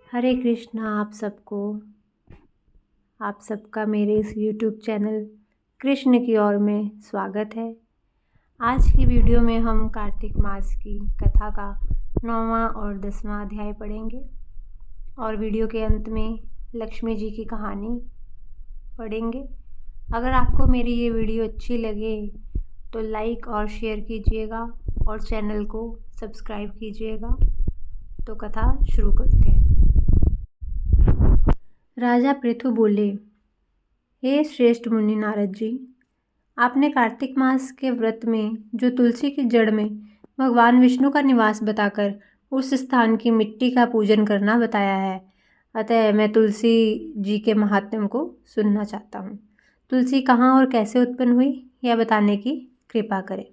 हरे कृष्णा आप सबका मेरे इस YouTube चैनल कृष्ण की ओर में स्वागत है। आज की वीडियो में हम कार्तिक मास की कथा का 9वां और 10वां अध्याय पढ़ेंगे और वीडियो के अंत में लक्ष्मी जी की कहानी पढ़ेंगे। अगर आपको मेरी ये वीडियो अच्छी लगे तो लाइक और शेयर कीजिएगा और चैनल को सब्सक्राइब कीजिएगा। तो कथा शुरू करते हैं। राजा पृथु बोले, हे श्रेष्ठ मुनि नारद जी, आपने कार्तिक मास के व्रत में जो तुलसी की जड़ में भगवान विष्णु का निवास बताकर उस स्थान की मिट्टी का पूजन करना बताया है। अतः मैं तुलसी जी के महात्म्य को सुनना चाहता हूँ। तुलसी कहाँ और कैसे उत्पन्न हुई यह बताने की कृपा करें।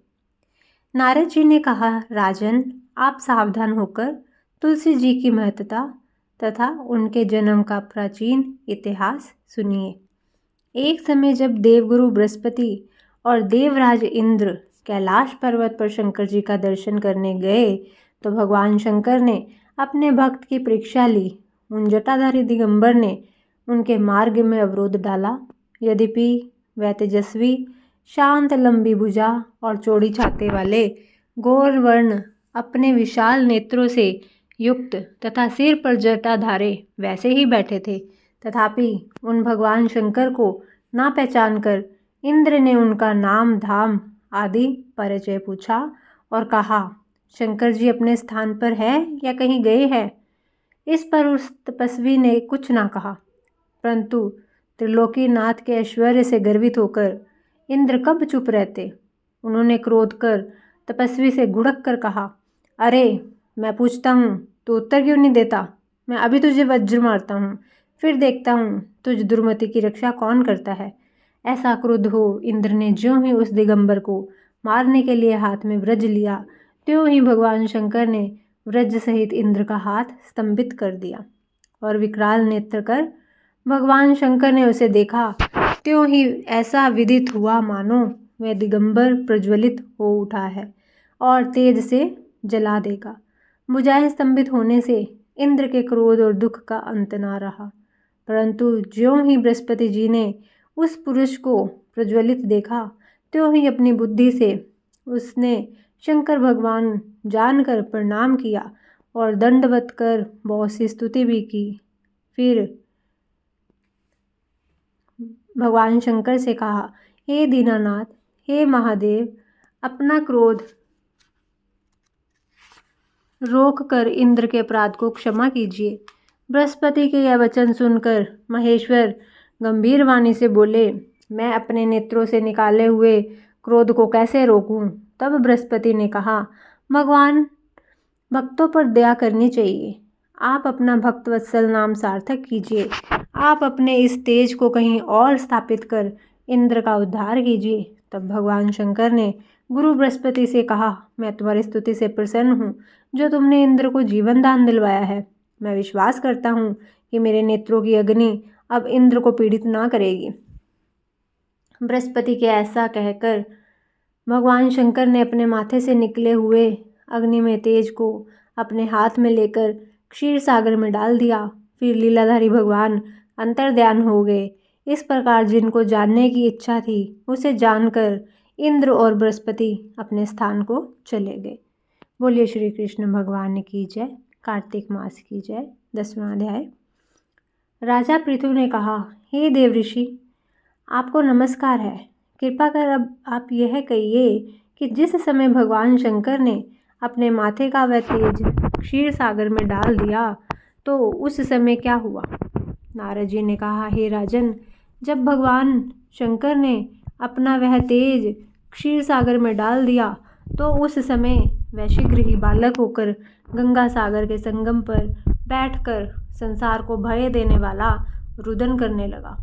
नारद जी ने कहा, राजन, आप सावधान होकर तुलसी जी की महत्ता तथा उनके जन्म का प्राचीन इतिहास सुनिए। एक समय जब देवगुरु बृहस्पति और देवराज इंद्र कैलाश पर्वत पर शंकर जी का दर्शन करने गए तो भगवान शंकर ने अपने भक्त की परीक्षा ली। उन जटाधारी दिगंबर ने उनके मार्ग में अवरोध डाला। यद्यपि वह तेजस्वी, शांत, लंबी भुजा और चौड़ी छाती वाले गौर वर्ण अपने विशाल नेत्रों से युक्त तथा सिर पर जटाधारे वैसे ही बैठे थे, तथापि उन भगवान शंकर को ना पहचान कर इंद्र ने उनका नाम, धाम आदि परिचय पूछा और कहा, शंकर जी अपने स्थान पर है या कहीं गए हैं। इस पर उस तपस्वी ने कुछ ना कहा, परंतु त्रिलोकीनाथ के ऐश्वर्य से गर्वित होकर इंद्र कब चुप रहते। उन्होंने क्रोध कर तपस्वी से गुड़क कर कहा, अरे, मैं पूछता हूँ तो उत्तर क्यों नहीं देता। मैं अभी तुझे वज्र मारता हूँ, फिर देखता हूँ तुझ दुर्मति की रक्षा कौन करता है। ऐसा क्रुद्ध हो इंद्र ने ज्यों ही उस दिगंबर को मारने के लिए हाथ में वज्र लिया, त्यों ही भगवान शंकर ने वज्र सहित इंद्र का हाथ स्तंभित कर दिया और विकराल नेत्र कर भगवान शंकर ने उसे देखा, त्यों ही ऐसा विदित हुआ मानो वह दिगंबर प्रज्वलित हो उठा है और तेज से जला देगा। भुजाएं स्तंभित होने से इंद्र के क्रोध और दुख का अंत ना रहा, परंतु ज्यों ही बृहस्पति जी ने उस पुरुष को प्रज्वलित देखा, त्यों ही अपनी बुद्धि से उसने शंकर भगवान जानकर प्रणाम किया और दंडवत कर बहुत सी स्तुति भी की। फिर भगवान शंकर से कहा, हे दीनानाथ, हे महादेव, अपना क्रोध रोक कर इंद्र के अपराध को क्षमा कीजिए। बृहस्पति के यह वचन सुनकर महेश्वर गंभीर वाणी से बोले, मैं अपने नेत्रों से निकाले हुए क्रोध को कैसे रोकूं। तब बृहस्पति ने कहा, भगवान, भक्तों पर दया करनी चाहिए। आप अपना भक्तवत्सल नाम सार्थक कीजिए। आप अपने इस तेज को कहीं और स्थापित कर इंद्र का उद्धार कीजिए। तब भगवान शंकर ने गुरु बृहस्पति से कहा, मैं तुम्हारी स्तुति से प्रसन्न हूँ जो तुमने इंद्र को जीवन दान दिलवाया है। मैं विश्वास करता हूँ कि मेरे नेत्रों की अग्नि अब इंद्र को पीड़ित ना करेगी। बृहस्पति के ऐसा कहकर भगवान शंकर ने अपने माथे से निकले हुए अग्नि में तेज को अपने हाथ में लेकर क्षीर सागर में डाल दिया। फिर लीलाधारी भगवान अंतर्ध्यान हो गए। इस प्रकार जिनको जानने की इच्छा थी उसे जानकर इंद्र और बृहस्पति अपने स्थान को चले गए। बोलिए श्री कृष्ण भगवान की जय। कार्तिक मास की जय। 10वां अध्याय। राजा पृथु ने कहा, हे देव ऋषि, आपको नमस्कार है। कृपा कर अब आप यह कहिए कि जिस समय भगवान शंकर ने अपने माथे का वह तेज क्षीर सागर में डाल दिया तो उस समय क्या हुआ। नारद जी ने कहा, हे राजन, जब भगवान शंकर ने अपना वह तेज क्षीर सागर में डाल दिया तो उस समय वह शीघ्र ही बालक होकर गंगा सागर के संगम पर बैठकर संसार को भय देने वाला रुदन करने लगा।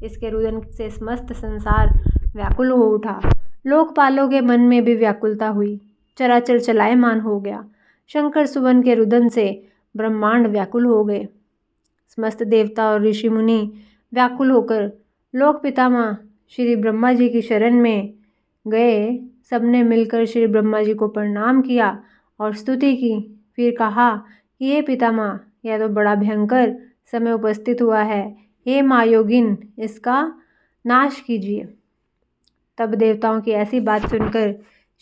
इसके रुदन से समस्त संसार व्याकुल हो उठा। लोकपालों के मन में भी व्याकुलता हुई। चराचर चलायमान हो गया। शंकर सुवन के रुदन से ब्रह्मांड व्याकुल हो गए। समस्त देवता और ऋषि मुनि व्याकुल होकर लोक पितामह श्री ब्रह्मा जी की शरण में गए। सबने मिलकर श्री ब्रह्मा जी को प्रणाम किया और स्तुति की। फिर कहा कि हे पितामह, यह तो बड़ा भयंकर समय उपस्थित हुआ है। हे महायोगिन, इसका नाश कीजिए। तब देवताओं की ऐसी बात सुनकर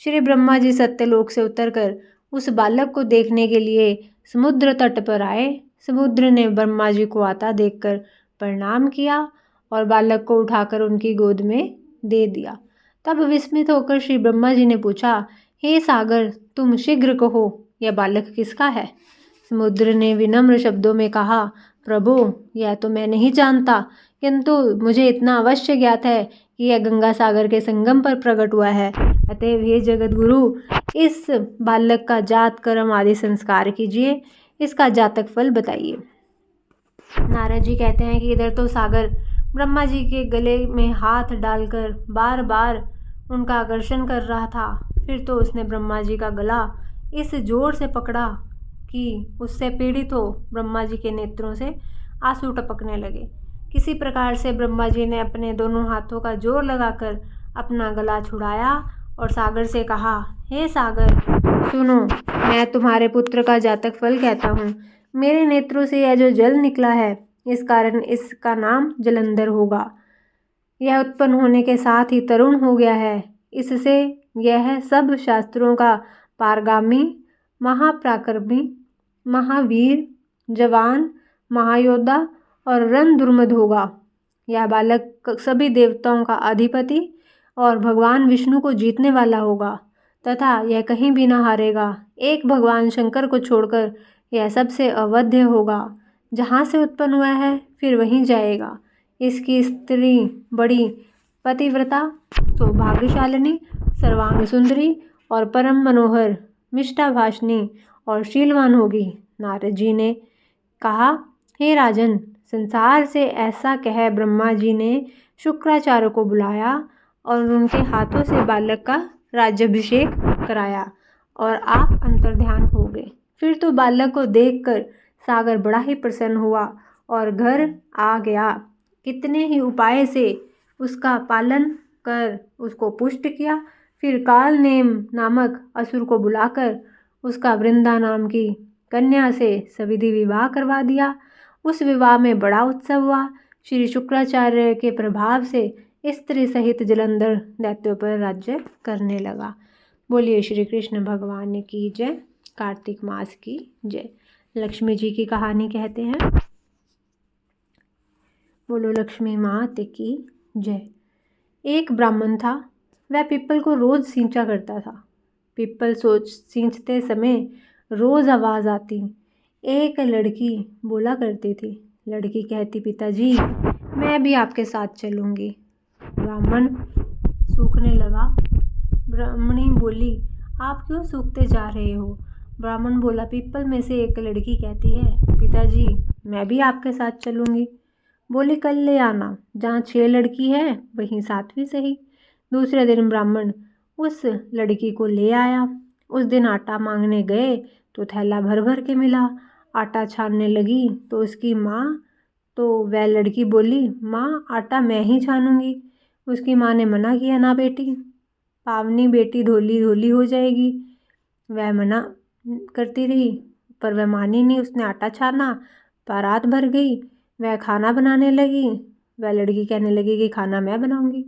श्री ब्रह्मा जी सत्यलोक से उतरकर उस बालक को देखने के लिए समुद्र तट पर आए। समुद्र ने ब्रह्मा जी को आता देखकर प्रणाम किया और बालक को उठाकर उनकी गोद में दे दिया। तब विस्मित होकर श्री ब्रह्मा जी ने पूछा, हे सागर, तुम शीघ्र कहो, यह बालक किसका है? समुद्र ने विनम्र शब्दों में कहा, प्रभु, यह तो मैं नहीं जानता, किंतु मुझे इतना अवश्य ज्ञात है कि यह गंगा सागर के संगम पर प्रकट हुआ है। अतएव हे जगत गुरु, इस बालक का जात कर्म आदि संस्कार कीजिए, इसका जातक फल बताइए। नारद जी कहते हैं कि इधर तो सागर ब्रह्मा जी के गले में हाथ डालकर बार बार उनका आकर्षण कर रहा था। फिर तो उसने ब्रह्मा जी का गला इस जोर से पकड़ा कि उससे पीड़ित हो ब्रह्मा जी के नेत्रों से आंसू टपकने लगे। किसी प्रकार से ब्रह्मा जी ने अपने दोनों हाथों का जोर लगाकर अपना गला छुड़ाया और सागर से कहा, हे सागर, सुनो, मैं तुम्हारे पुत्र का जातक फल कहता हूँ। मेरे नेत्रों से यह जो जल निकला है, इस कारण इसका नाम जलंधर होगा। यह उत्पन्न होने के साथ ही तरुण हो गया है। इससे यह सब शास्त्रों का पारगामी, महापराक्रमी, महावीर, जवान, महायोद्धा और रण दुर्मद होगा। यह बालक सभी देवताओं का अधिपति और भगवान विष्णु को जीतने वाला होगा तथा यह कहीं भी न हारेगा। एक भगवान शंकर को छोड़कर यह सबसे अवध्य होगा। जहाँ से उत्पन्न हुआ है फिर वहीं जाएगा। इसकी स्त्री बड़ी पतिव्रता, सौभाग्यशालिनी, सर्वांग सुंदरी और परम मनोहर, मिष्टाभाषिणी और शीलवान होगी। नारद जी ने कहा, हे राजन, संसार से ऐसा कह ब्रह्मा जी ने शुक्राचार्य को बुलाया और उनके हाथों से बालक का राज्याभिषेक कराया और आप अंतर्ध्यान हो गए। फिर तो बालक को देखकर सागर बड़ा ही प्रसन्न हुआ और घर आ गया। कितने ही उपाय से उसका पालन कर उसको पुष्ट किया। फिर कालनेम नामक असुर को बुलाकर उसका वृंदा नाम की कन्या से सविधि विवाह करवा दिया। उस विवाह में बड़ा उत्सव हुआ। श्री शुक्राचार्य के प्रभाव से स्त्री सहित जलंधर दैत्यों पर राज्य करने लगा। बोलिए श्री कृष्ण भगवान की जय। कार्तिक मास की जय। लक्ष्मी जी की कहानी कहते हैं। बोलो लक्ष्मी मात की जय। एक ब्राह्मण था। वह पीपल को रोज सींचा करता था। पीपल सींचते समय रोज आवाज़ आती। एक लड़की बोला करती थी। लड़की कहती, पिताजी, मैं भी आपके साथ चलूँगी। ब्राह्मण सूखने लगा। ब्राह्मणी बोली, आप क्यों सूखते जा रहे हो? ब्राह्मण बोला, पीपल में से एक लड़की कहती है, पिताजी, मैं भी आपके साथ चलूँगी। बोली, कल ले आना, जहाँ 6 लड़की है वहीं 7वीं सही। दूसरे दिन ब्राह्मण उस लड़की को ले आया। उस दिन आटा मांगने गए तो थैला भर भर के मिला। आटा छानने लगी तो उसकी माँ वह लड़की बोली, माँ, आटा मैं ही छानूंगी। उसकी माँ ने मना किया, ना बेटी, पावनी बेटी धोली धोली हो जाएगी। वह मना करती रही पर वह मानी नहीं। उसने आटा छाना, बारात भर गई। वह खाना बनाने लगी। वह लड़की कहने लगी कि खाना मैं बनाऊंगी।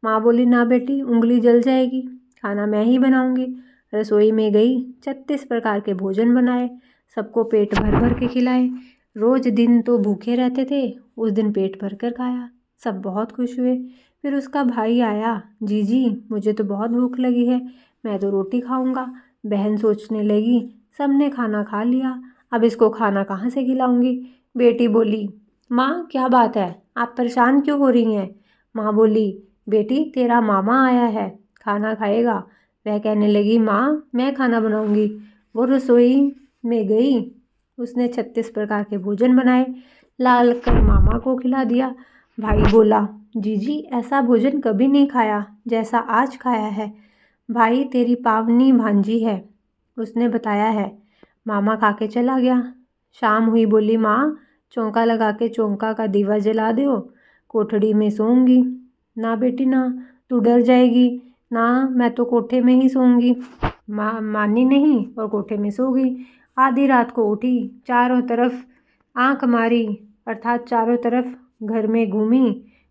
माँ बोली, ना बेटी, उंगली जल जाएगी, खाना मैं ही बनाऊंगी। रसोई में गई, 36 प्रकार के भोजन बनाए, सबको पेट भर भर के खिलाए। रोज दिन तो भूखे रहते थे, उस दिन पेट भर कर खाया। सब बहुत खुश हुए। फिर उसका भाई आया, जीजी, मुझे तो बहुत भूख लगी है, मैं तो रोटी खाऊंगा। बहन सोचने लगी, सबने खाना खा लिया, अब इसको खाना कहाँ से खिलाऊंगी। बेटी बोली, माँ, क्या बात है, आप परेशान क्यों हो रही हैं? माँ बोली, बेटी, तेरा मामा आया है, खाना खाएगा। वह कहने लगी, माँ, मैं खाना बनाऊंगी। वो रसोई में गई। उसने 36 प्रकार के भोजन बनाए, लाल कर मामा को खिला दिया। भाई बोला, जीजी, ऐसा भोजन कभी नहीं खाया जैसा आज खाया है। भाई, तेरी पावनी भांजी है, उसने बताया है। मामा खा के चला गया। शाम हुई। बोली, माँ, चौंका लगा के चौंका का दीवा जला दो, कोठड़ी में सोऊंगी। ना बेटी ना, तू डर जाएगी। ना, मैं तो कोठे में ही सोऊंगी। माँ मानी नहीं और कोठे में सो गई। आधी रात को उठी, चारों तरफ आंख मारी अर्थात चारों तरफ घर में घूमी।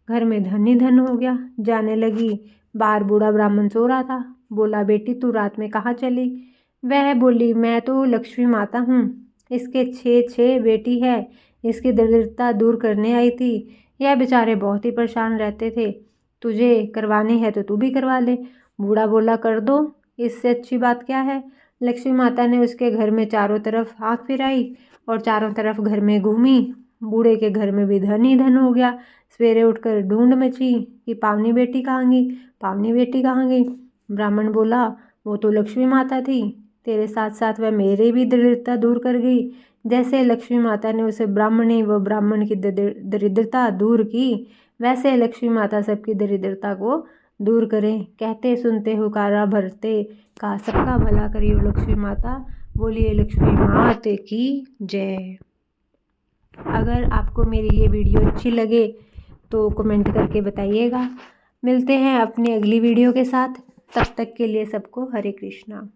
घर में धन ही धन हो गया। जाने लगी, बाहर बूढ़ा ब्राह्मण सो रहा था। बोला, बेटी तू रात में कहाँ चली? वह बोली, मैं तो लक्ष्मी माता हूँ, इसके 6 बेटी है, इसकी दरिद्रता दूर करने आई थी। यह बेचारे बहुत ही परेशान रहते थे, तुझे करवानी है तो तू भी करवा ले। बूढ़ा बोला, कर दो, इससे अच्छी बात क्या है। लक्ष्मी माता ने उसके घर में चारों तरफ आँख फिराई और चारों तरफ घर में घूमी। बूढ़े के घर में भी धन ही धन हो गया। सवेरे उठकर ढूंढ मची कि पावनी बेटी कहाँ गई, पावनी बेटी कहाँ गई। ब्राह्मण बोला, वो तो लक्ष्मी माता थी, तेरे साथ साथ वह मेरे भी दरिद्रता दूर कर गई। जैसे लक्ष्मी माता ने उसे ब्राह्मणी व ब्राह्मण की दरिद्रता दूर की, वैसे लक्ष्मी माता सबकी दरिद्रता को दूर करें। कहते सुनते हुकारा भरते का सबका भला करियो लक्ष्मी माता। बोलिए लक्ष्मी माता की जय। अगर आपको मेरी ये वीडियो अच्छी लगे तो कमेंट करके बताइएगा। मिलते हैं अपनी अगली वीडियो के साथ। तब तक के लिए सबको हरे कृष्णा।